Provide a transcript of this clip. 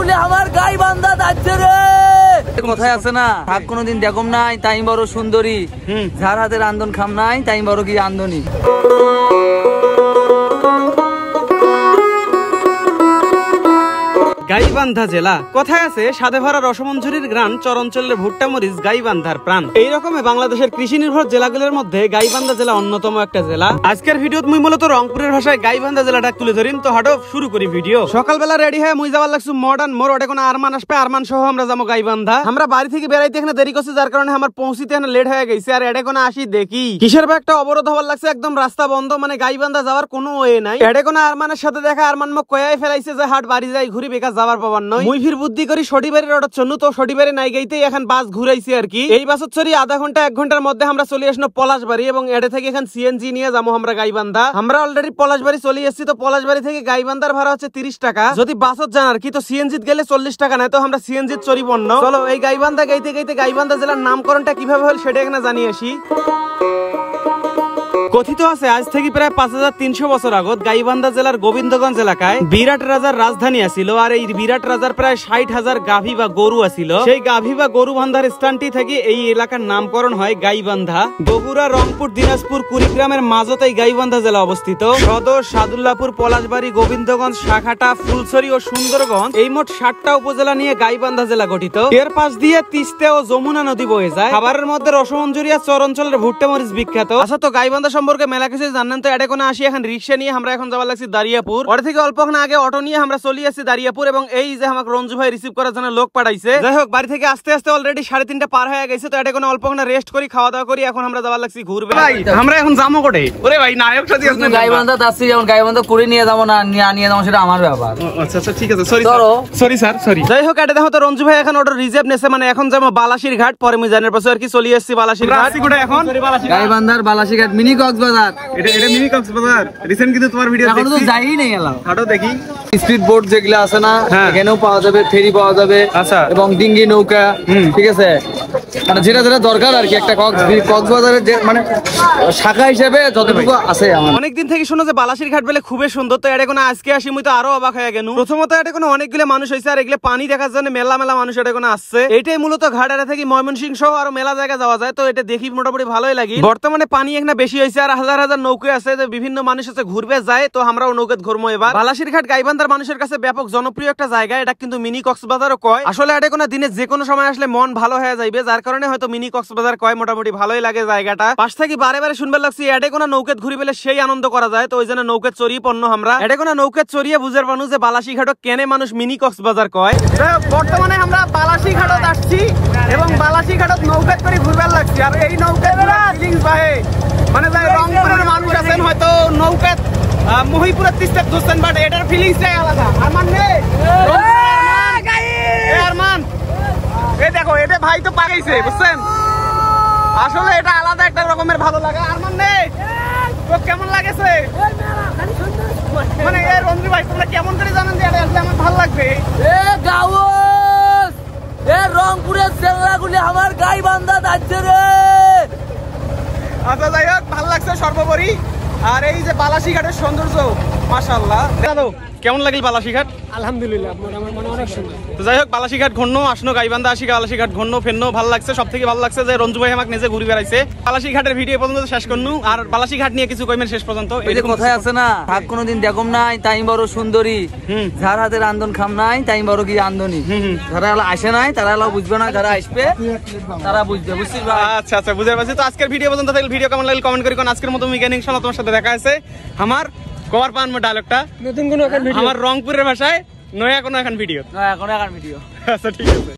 গুলি আমার গাই বান্ধা যাচ্ছে রে। কোথায় আছে না থাক কোনোদিন দেখম নাই তাই বড় সুন্দরী, যার হাতে রান্ধন খাম নাই তাই বড় কি রান্ধনী। গাইবান্ধা জেলা কোথায় আছে? সাদে ভরা রসমঞ্জুরির গ্রান, চরঞ্চলের ভুট্টা মরিচ, গাইবান্ধার প্রাণ। এই রকমই বাংলাদেশের কৃষি নির্ভর জেলাগুলোর মধ্যে গাইবান্ধা জেলা অন্যতম একটা জেলা। আজকের ভিডিওত মুই মূলত রংপুরের ভাষায় গাইবান্ধা জেলাটা তুলে ধরিম। তো হাঁটো শুরু করি ভিডিও। সকালবেলা রেডি হয়ে মুই যাবার লাগছু মডার্ন মোড়। ওটা কোনো আরমান আসবে, আরমান সহ আমরা যাবো গাইবান্ধা। আমরা বাড়ি থেকে বেড়াইতে এখানে দেরি করছি, যার কারণে আমার পৌঁছিতে এখানে লেট হয়ে গেছে। আর এটা কোনো আসি দেখি কিসের বা একটা অবরোধ হবার লাগছে, একদম রাস্তা বন্ধ, মানে গাইবান্ধা যাওয়ার কোনো ওয়ে নাই। এটা কোনো আরমানের সাথে দেখা, আরমান মোক কয়াই ফেলাইছে যে হাট বাড়ি যাই ঘুরি, বেকার যাবার পাবার নয়। ফির বুদ্ধি করি শনিবারের অর্ডার জন্য, তো শনিবারে নাই গাইতেই এখন বাস ঘুরাইছি আর কি। এই বাসের চড়ি আধা ঘন্টা 1 ঘন্টার মধ্যে আমরা চলে আসলো পলাশবাড়ি, এবং এডে থেকে এখন সিএনজি নিয়ে যাবো আমরা গাইবান্ধা। আমরা অলরেডি পলাশবাড়ি চলে এসেছি। তো পলাশবাড়ি থেকে গাইবান্ধার ভাড়া হচ্ছে 30 টাকা, যদি বাসত যান আর কি। তো সিএনজি গেলে 40 টাকা নেয়, তো আমরা সিএনজি চড়ি পণ্য। চলো এই গাইবান্ধা গাইতে গাইতে গাইবান্ধা জেলার নামকরণটা কিভাবে হল সেটা এখানে জানিয়ে আসি। কথিত আছে আজ থেকে প্রায় 5300 বছর আগত গাইবান্ধা জেলার গোবিন্দগঞ্জ এলাকায় বিরাট রাজার রাজধানী আছিল। আর এই বিরাট রাজার প্রায় 60,000 গাভী বা গরু আছিল। সেই গাভী বা গরু বান্ধার স্থানটি থেকে এই এলাকার নামকরণ হয় গাইবান্ধা। বগুড়া, রংপুর, দিনাজপুর, কুড়িগ্রামের মাঝতে এই গাইবান্ধা জেলা অবস্থিত। সদর, সাদুল্লাপুর, পলাশবাড়ি, গোবিন্দগঞ্জ, শাখাটা, ফুলছড়ি ও সুন্দরগঞ্জ এই মোট 7টা উপজেলা নিয়ে গাইবান্ধা জেলা গঠিত। এর পাশ দিয়ে তিস্তা ও যমুনা নদী বয়ে যায়। খাবারের মধ্যে রসমঞ্জুরি আর চরঞ্চলের ভুট্টা মরিচ বিখ্যাত। আচ্ছা, তো গাইবান্ধা সম্পর্কে মেলা কিছু জানেন। তো এটা কোনো আসি এখন রিক্সা নিয়ে আমরা এখন যাবার লাগছি দারিয়াপুর। ওর থেকে অল্পক্ষণ আগে অটো নিয়ে আমরা চলে আসছি দারিয়াপুর, এবং এই যে আমাকে রঞ্জু ভাই রিসিভ করার জন্য লোক পাঠাইছে। যাই হোক, বাড়ি থেকে আস্তে আস্তে অলরেডি 3:30 পার হয়ে গেছে। তো এটা কোনো অল্পক্ষণ রেস্ট করি, খাওয়া দাওয়া করি, এখন আমরা যাবার লাগছি ঘুরবে। ভাই আমরা এখন যাবো কোটে? ওরে ভাই নায়ক সাথে আপনি গাইবান্ধা যাচ্ছি, যেমন গাইবান্ধা করে নিয়ে যাবো না নিয়ে যাবো সেটা আমার ব্যাপার। আচ্ছা আচ্ছা ঠিক আছে, সরি স্যার সরি। যাই হোক, এটা দেখো তো রঞ্জু ভাই এখন অটো রিজার্ভ নেছে, মানে এখন যাবো বালাসির ঘাট। পরে মুই জানার পাশে আর কি চলে আসছি বালাসির ঘাট। এখন গাইবান্ধার বালাসির ঘাট মিনি কক্সবাজার। এটা মিনি কক্সবাজার। রিসেন্ট কিন্তু তোমার ভিডিও দেখছি, এখনো তো যাইই নাই এলাম। হাঁটো দেখি। স্পিড বোট যেগুলো আছে না, এখানেও পাওয়া যাবে, ফেরি পাওয়া যাবে, আচ্ছা, এবং ডিঙ্গি নৌকা, ঠিক আছে, মানে যেটা যেটা দরকার আর কি। একটা কক্সবাজারের যে মানে শাখা হিসেবে যতটুকু আছে। অনেকদিন থেকে শুনো যে বালাসির ঘাট বলে খুবই সুন্দর। তো এটা কোনো আজকে আসি মুই তো আরো অবাক হয়ে গেল। প্রথমত এটা কোনো অনেকগুলো মানুষ হয়েছে, আর এগুলো পানি দেখার জন্য মেলা মেলা মানুষ এটা কোনো আসছে। এটাই মূলত ঘাট। এটা থেকে ময়মনসিংহ সহ আরো মেলা জায়গা যাওয়া যায়। তো এটা দেখি মোটামুটি ভালোই লাগে। বর্তমানে পানি এখানে বেশি হয়েছে, আর হাজার হাজার নৌকা আছে, বিভিন্ন মানুষ আছে ঘুরবে যায়। তো আমরাও নৌকাত ঘুরবো এবার। বালাসির ঘাট গাইবান্ধার মানুষের কাছে ব্যাপক জনপ্রিয় একটা জায়গা। এটা কিন্তু মিনি কক্সবাজারও কয়। আসলে এটা কোনো দিনে যে কোনো সময় আসলে মন ভালো হয়ে যাইবে, যার কারণে হয়তো মিনি কক্সবাজার কয়। মোটামুটি ভালোই লাগে জায়গাটা। পাশ থেকে বারে বারে শুনবার লাগছি এটা কোনো নৌকাত ঘুরি পেলে সেই আনন্দ করা যায়। তো ওই জন্য নৌকাত চড়িয়ে পণ্য আমরা। এটা কোনো নৌকাত চড়িয়ে বুঝার মানুষ যে বালাসি ঘাটও কেনে মানুষ মিনি কক্সবাজার কয়। বর্তমানে আমরা বালাসি ঘাটত আসছি, এবং বালাসি ঘাটত নৌকাত করে ঘুরবার লাগছি। আর এই নৌকাত ফিলিংস ভাই, মানে রংপুরের মানুষ আছেন হয়তো নৌকাত মহিপুরের তিস্তার দোস্তেন, বাট এটার ফিলিংসটাই আলাদা। আরমান নে আরমান, এই দেখো এটা ভাই তো পাকাইছে, বুঝছেন? আসলে এটা আলাদা একটা রকমের ভালো লাগে। আরমান নে তো কেমন লাগেছে? মানে রঞ্জু ভাই তোমরা কেমন করে জানেন যে এটা আসলে আমার ভালো লাগবে? রংপুরের জেলাগুলি আমার গাইবান্ধা যাচ্ছে রে। আচ্ছা যাই হোক, ভালো লাগছে সর্বোপরি। আর এই যে বালাসি ঘাটের সৌন্দর্য মাশাআল্লাহ। কেমন লাগল বালাসি ঘাট? আলহামদুলিল্লাহ, আমার মনে অনেক সুন্দর। তো যাই হোক, বালাসি ঘাট ঘন্ন আসনো গাইবান্ধা আসি, বালাসি ঘাট ঘন্ন ফেন্ন ভালো লাগছে। সব থেকে ভালো লাগছে যে রঞ্জু ভাই আমাকে নিজে ঘুরে বেড়াইছে। বালাসি ঘাটের ভিডিও পর্যন্ত শেষ করনু। আর বালাসি ঘাট নিয়ে কিছু কইমেন শেষ পর্যন্ত? এই যে কোথায় আছে না থাক কোনোদিন দেখম নাই তাই বড় সুন্দরী, যার হাতে রান্ধন খাম নাই তাই বড় কি রান্ধনী। যারা আসে নাই তারা বুঝবে না, যারা আসবে তারা বুঝবে। বুঝছিস ভাই? আচ্ছা আচ্ছা, বুঝতে পারছি। তো আজকের ভিডিও পর্যন্ত থাকলে ভিডিও কেমন লাগলে কমেন্ট করি। কারণ আজকের মতো মিকেনিং ইনশাআল্লাহ তোমার সাথে দেখা আছে। আমার কবার পান ডায়লগটা নতুন কোনো এখন ভিডিও আমার রংপুরের ভাষায় নয়া কোনো এখন ভিডিও। এখন ভিডিও। আচ্ছা ঠিক আছে।